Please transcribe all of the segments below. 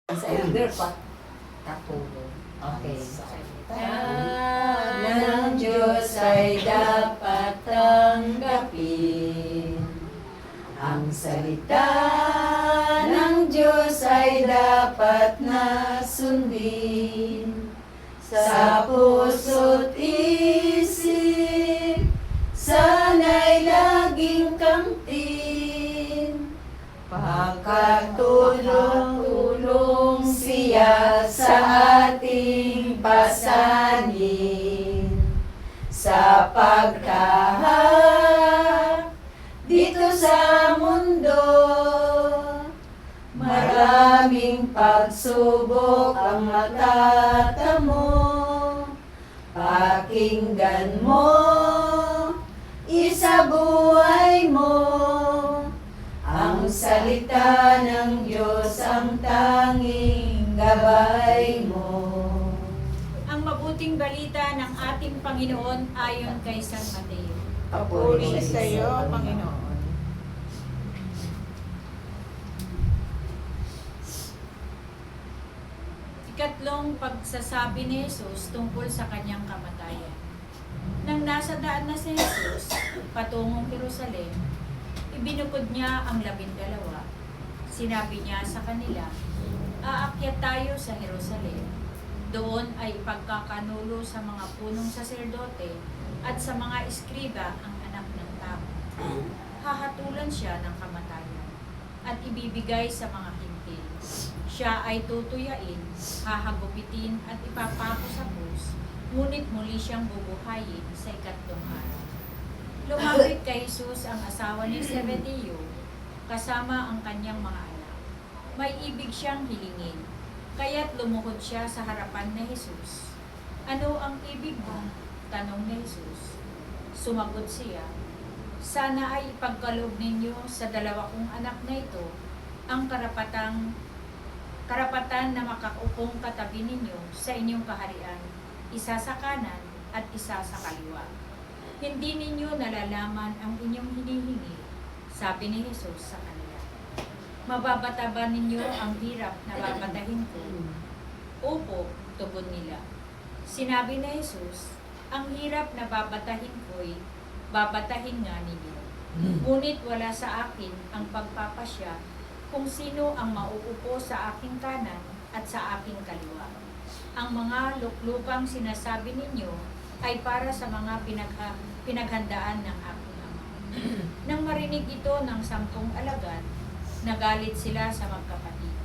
Sa elder pa. Katulong. Okay. Ng Diyos ay dapat tanggapin. Ang salita ng Diyos ay dapat na sundin. Sa puso't isip, sana'y laging kamtin. Pagkatulong siya sa ating pasanin. Sa pagkahak dito sa mundo, maraming pagsubok ang matatamo. Pakinggan mo, isabuhay mo, ang salita ng Diyos ang tanging gabay mo. Ang mabuting balita ng ating Panginoon ayon kay San Mateo. Papuri sa iyo, Panginoon. Ikatlong pagsasabi ni Jesus tungkol sa kanyang kamatayan. Nang nasa daan na si Jesus patungong Jerusalem, ibinukod niya ang 12. Sinabi niya sa kanila, "Aakyat tayo sa Jerusalem. Doon ay ipagkakanulo sa mga punong saserdote at sa mga eskriba ang anak ng tao. Hahatulan siya ng kamatayan at ibibigay sa mga hintil. Siya ay tutuyain, hahagupitin at ipapako sa krus, ngunit muli siyang bubuhayin sa 3 araw." Lumapit kay Jesus ang asawa ni Zebedeo kasama ang kanyang mga anak. May ibig siyang hilingin, kaya't lumuhod siya sa harapan ni Jesus. "Ano ang ibig mo?" tanong ni Jesus. Sumagot siya, "Sana ay ipagkaloob ninyo sa 2 kong anak na ito ang karapatan na makaupong katabi ninyo sa inyong kaharian, isa sa kanan at isa sa kaliwa. Hindi ninyo nalalaman ang inyong hinihingi," sabi ni Jesus sa kanila. "Mababata ba ninyo ang hirap na babatahin ko?" "Opo," tugon nila. Sinabi ni Jesus, "Ang hirap na babatahin ko'y babatahin nga ninyo. Ngunit wala sa akin ang pagpapasya kung sino ang mauupo sa aking kanan at sa aking kaliwa. Ang mga luklupang sinasabi ninyo ay para sa mga pinaghandaan ng aking ama." Nang marinig ito ng 10 alagad, nagalit sila sa magkapatid.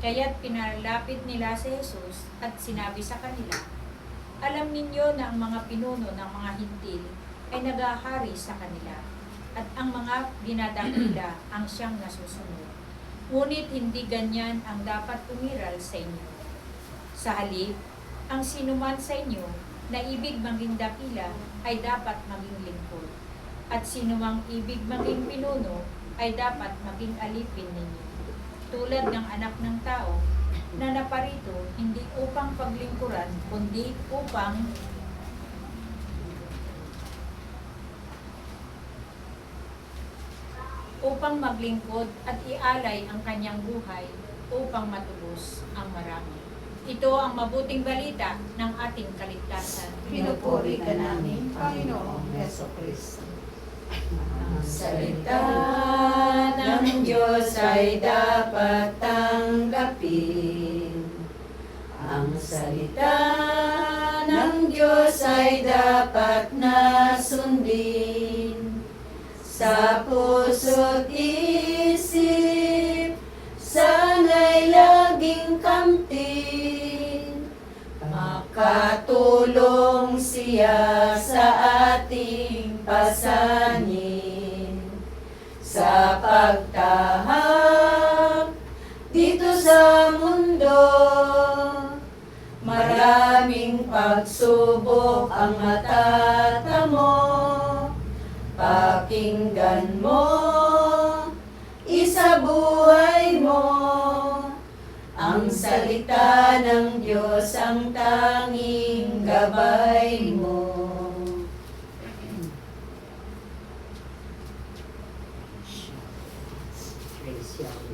Kaya't pinalapit nila si Jesus at sinabi sa kanila, "Alam ninyo na ang mga pinuno ng mga hintil ay nagahari sa kanila, at ang mga dinadakila ang siyang nasusunod. Ngunit hindi ganyan ang dapat umiral sa inyo. Sa halip, ang sinuman sa inyo na ibig maging dakila ay dapat maging lingkod, at sinumang ibig maging pinuno ay dapat maging alipin ninyo. Tulad ng anak ng tao na naparito hindi upang paglingkuran, kundi upang maglingkod at ialay ang kanyang buhay upang matubos ang marami." Ito ang mabuting balita ng ating kaligtasan. Pinupuri ka namin, Panginoong Jesucristo. Ang salita ng Diyos ay dapat tanggapin. Ang salita ng Diyos ay dapat na sundin. Sa puso't isip, sana'y laging kamtin. Makatulong siya sa ating pasanin. Sa pagtahak dito sa mundo, maraming pagsubok ang matatamo. Pakinggan mo, isabuhay mo, ang salita ng Diyos ang tanging gabay mo.